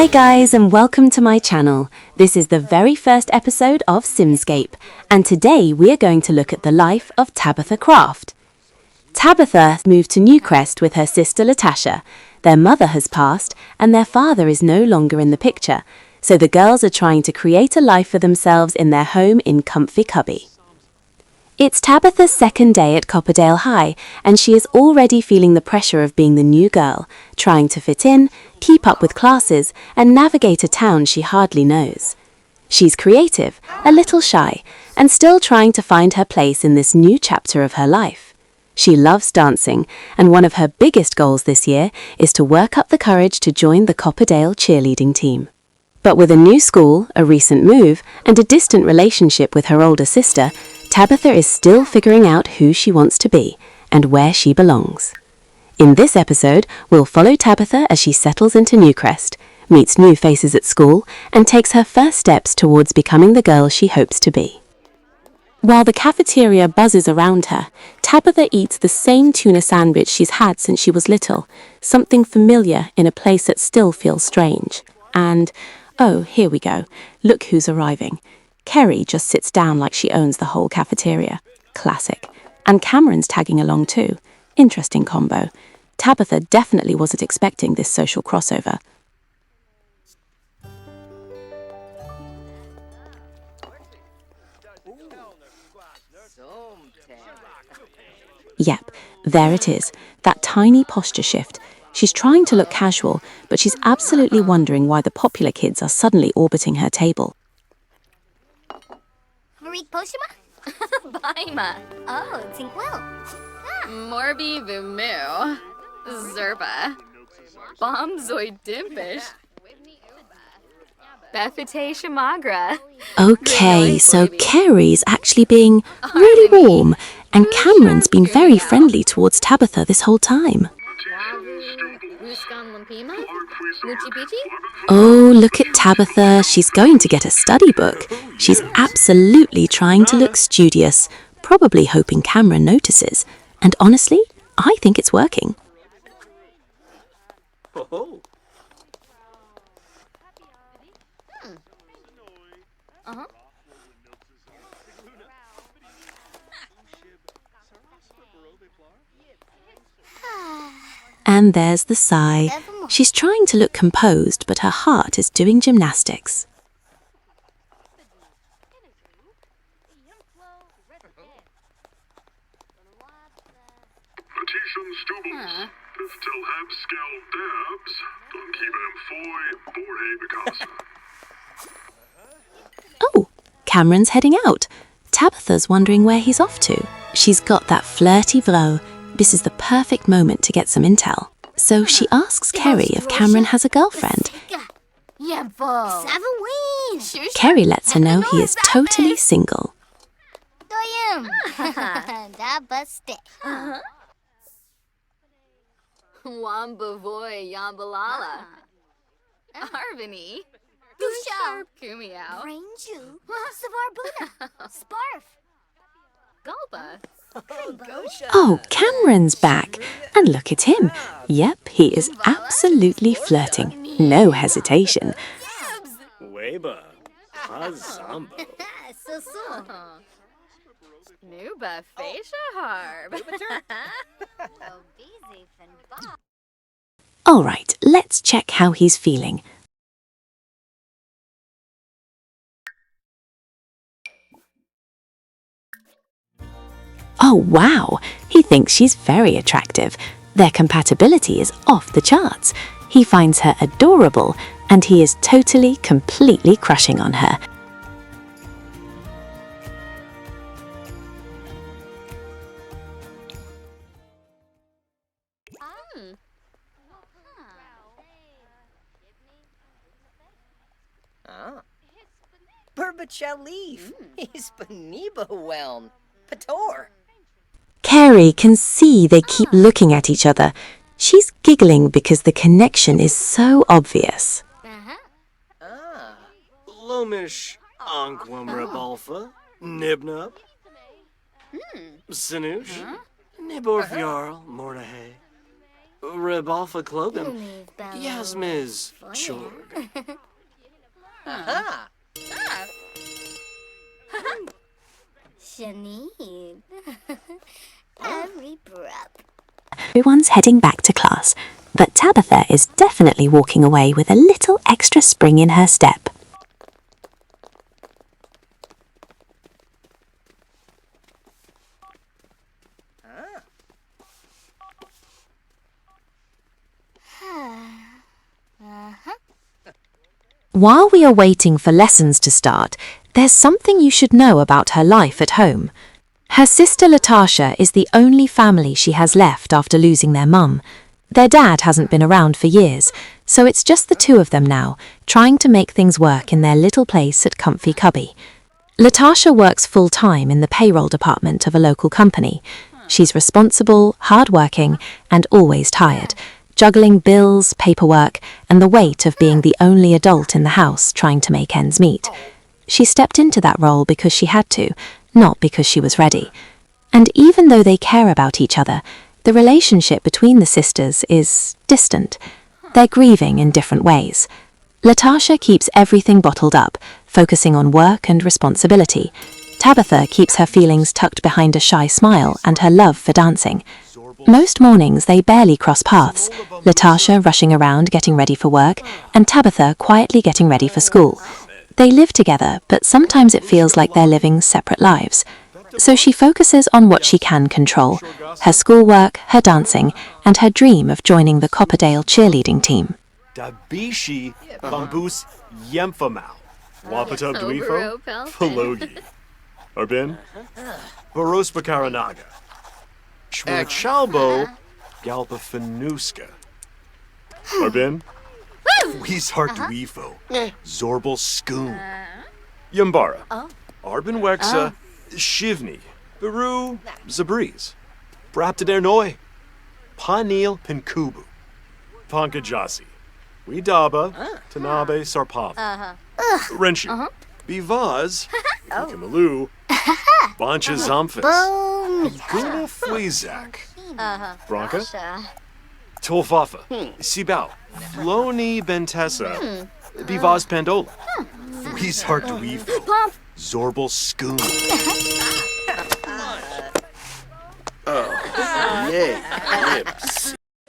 Hi guys and welcome to my channel. This is the very first episode of SimScape, and today we are going to look at the life of Tabitha Craft. Tabitha moved to Newcrest with her sister Latasha. Their mother has passed and their father is no longer in the picture, so the girls are trying to create a life for themselves in their home in Comfy Cubby. It's Tabitha's second day at Copperdale High, and she is already feeling the pressure of being the new girl, trying to fit in, keep up with classes, and navigate a town she hardly knows. She's creative, a little shy, and still trying to find her place in this new chapter of her life. She loves dancing, and one of her biggest goals this year is to work up the courage to join the Copperdale cheerleading team. But with a new school, a recent move, and a distant relationship with her older sister, Tabitha is still figuring out who she wants to be and where she belongs. In this episode, we'll follow Tabitha as she settles into Newcrest, meets new faces at school, and takes her first steps towards becoming the girl she hopes to be. While the cafeteria buzzes around her, Tabitha eats the same tuna sandwich she's had since she was little, something familiar in a place that still feels strange. And, oh, here we go. Look who's arriving. Kerry just sits down like she owns the whole cafeteria. Classic. And Cameron's tagging along too. Interesting combo. Tabitha definitely wasn't expecting this social crossover. Yep, there it is. That tiny posture shift. She's trying to look casual, but she's absolutely wondering why the popular kids are suddenly orbiting her table. Baima. Oh, Tinkwell. Morbi Vumu. Zerba. Bombzoid Dimpish. Befite Shamagra. Okay, so Kerry's actually being really warm, and Cameron's been very friendly towards Tabitha this whole time. Oh, look at Tabitha. She's going to get a study book. She's absolutely trying to look studious, probably hoping Cameron notices. And honestly, I think it's working. And there's the sigh. She's trying to look composed, but her heart is doing gymnastics. Oh, Cameron's heading out. Tabitha's wondering where he's off to. She's got that flirty vrouw. This is the perfect moment to get some intel. So she asks Kerry if Cameron has a girlfriend. Kerry lets her know he is totally single. Wambavoy Yambalala. Arvini. Sharp Kumiao. Ranju. Savarbuna. Sparf. Gulba. Oh, Cameron's back. And look at him. Yep, he is absolutely flirting. No hesitation. Weba. Hazambo. Nuba Facia Harb. All right, let's check how he's feeling. Oh, wow! He thinks she's very attractive. Their compatibility is off the charts. He finds her adorable, and he is totally, completely crushing on her. Burbachalif. Hispaniba Whelm. Pator. Kerry can see they keep looking at each other. She's giggling because the connection is so obvious. Lomish Anquamra Balfa. Nibnub. Sinush. Niborf Jarl Mornahe. Balfa Clogan. Yasmiz Chord. Aha! Shanid. Every breath. Everyone's heading back to class, but Tabitha is definitely walking away with a little extra spring in her step. While we are waiting for lessons to start, there's something you should know about her life at home. Her sister Latasha is the only family she has left after losing their mum. Their dad hasn't been around for years, so it's just the two of them now, trying to make things work in their little place at Comfy Cubby. Latasha works full-time in the payroll department of a local company. She's responsible, hard-working, and always tired, juggling bills, paperwork, and the weight of being the only adult in the house trying to make ends meet. She stepped into that role because she had to, not because she was ready. And even though they care about each other, the relationship between the sisters is distant. They're grieving in different ways. Latasha keeps everything bottled up, focusing on work and responsibility. Tabitha keeps her feelings tucked behind a shy smile and her love for dancing. Most mornings they barely cross paths, Latasha rushing around getting ready for work, and Tabitha quietly getting ready for school. They live together, but sometimes it feels like they're living separate lives. So she focuses on what she can control, her schoolwork, her dancing, and her dream of joining the Copperdale cheerleading team. Dabishi Bambus Yemfamau. Wapata Dweefo Oberopel. Palogi. Arbin Baros Bakaranaga. Schwarchalbo Galpa Fenuska. Arbin Weeshart Dweefo Zorbal Skoon. Yumbara. Arbin Wexa Shivni. Beru Zabriz. Braptader Noi. Panil Pinkubu. Pankajasi. Widaba, Tanabe Sarpava. Renshi. Bivaz, Kamalu, Bancha Zamphis. Guna Fwizak. Bronca. Tolfafa. Sibao. Floni Bentessa. Bivaz Pandola. Weezhart Dweefo. Zorbal Skoon.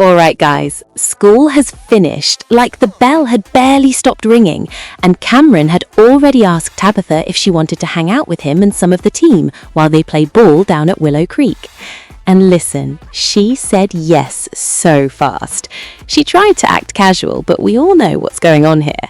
Alright guys, school has finished, like the bell had barely stopped ringing, and Cameron had already asked Tabitha if she wanted to hang out with him and some of the team while they played ball down at Willow Creek. And listen, she said yes so fast. She tried to act casual, but we all know what's going on here.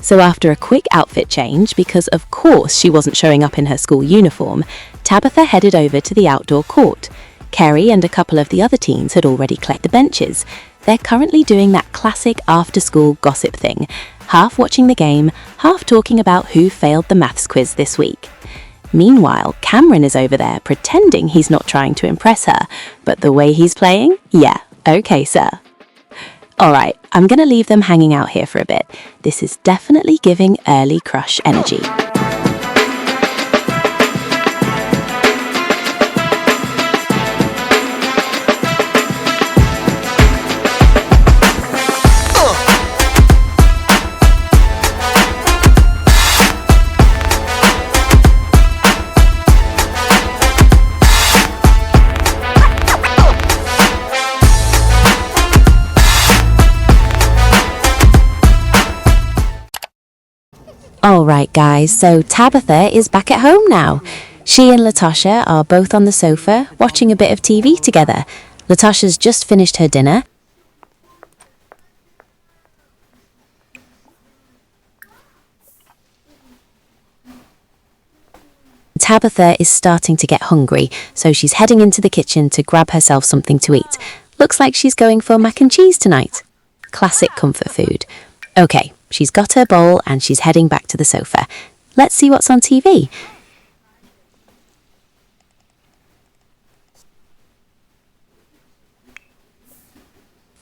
So after a quick outfit change, because of course she wasn't showing up in her school uniform, Tabitha headed over to the outdoor court. Kerry and a couple of the other teens had already collected the benches. They're currently doing that classic after-school gossip thing, half watching the game, half talking about who failed the maths quiz this week. Meanwhile, Cameron is over there pretending he's not trying to impress her, but the way he's playing, yeah, okay sir. Alright, I'm gonna leave them hanging out here for a bit. This is definitely giving early crush energy. Alright guys, so Tabitha is back at home now. She and Latasha are both on the sofa watching a bit of TV together. Latasha's just finished her dinner. Tabitha is starting to get hungry, so she's heading into the kitchen to grab herself something to eat. Looks like she's going for mac and cheese tonight. Classic comfort food. Okay, she's got her bowl and she's heading back to the sofa. Let's see what's on TV.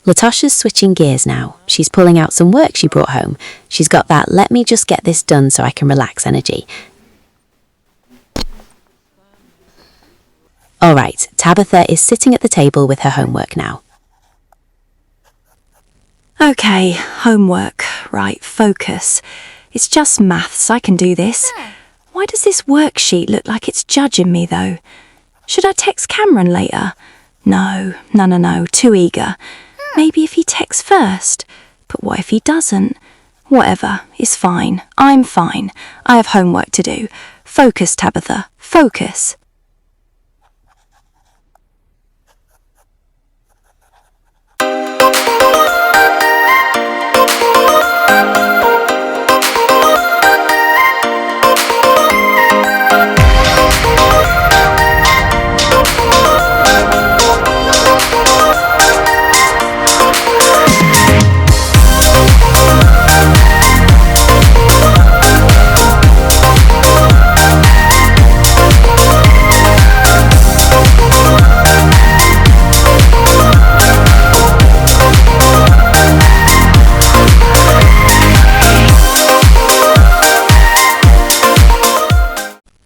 Latasha's switching gears now. She's pulling out some work she brought home. She's got that let me just get this done so I can relax energy. Alright, Tabitha is sitting at the table with her homework now. Okay, homework. Right, focus. It's just maths, I can do this. Why does this worksheet look like it's judging me, though? Should I text Cameron later? No, too eager. Maybe if he texts first. But what if he doesn't? Whatever, it's fine. I'm fine. I have homework to do. Focus, Tabitha, focus.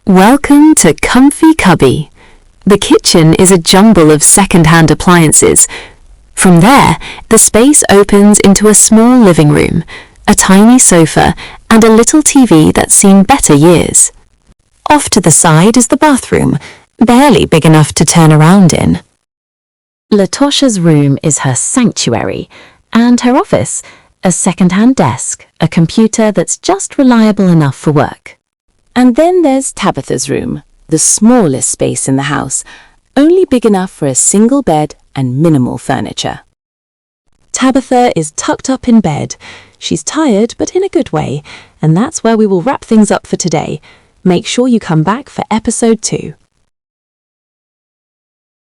Welcome to Comfy Cubby. The kitchen is a jumble of second-hand appliances. From there, the space opens into a small living room, a tiny sofa, and a little TV that's seen better years. Off to the side is the bathroom, barely big enough to turn around in. Latosha's room is her sanctuary, and her office, a second-hand desk, a computer that's just reliable enough for work. And then there's Tabitha's room, the smallest space in the house, only big enough for a single bed and minimal furniture. Tabitha is tucked up in bed. She's tired, but in a good way, and that's where we will wrap things up for today. Make sure you come back for episode 2.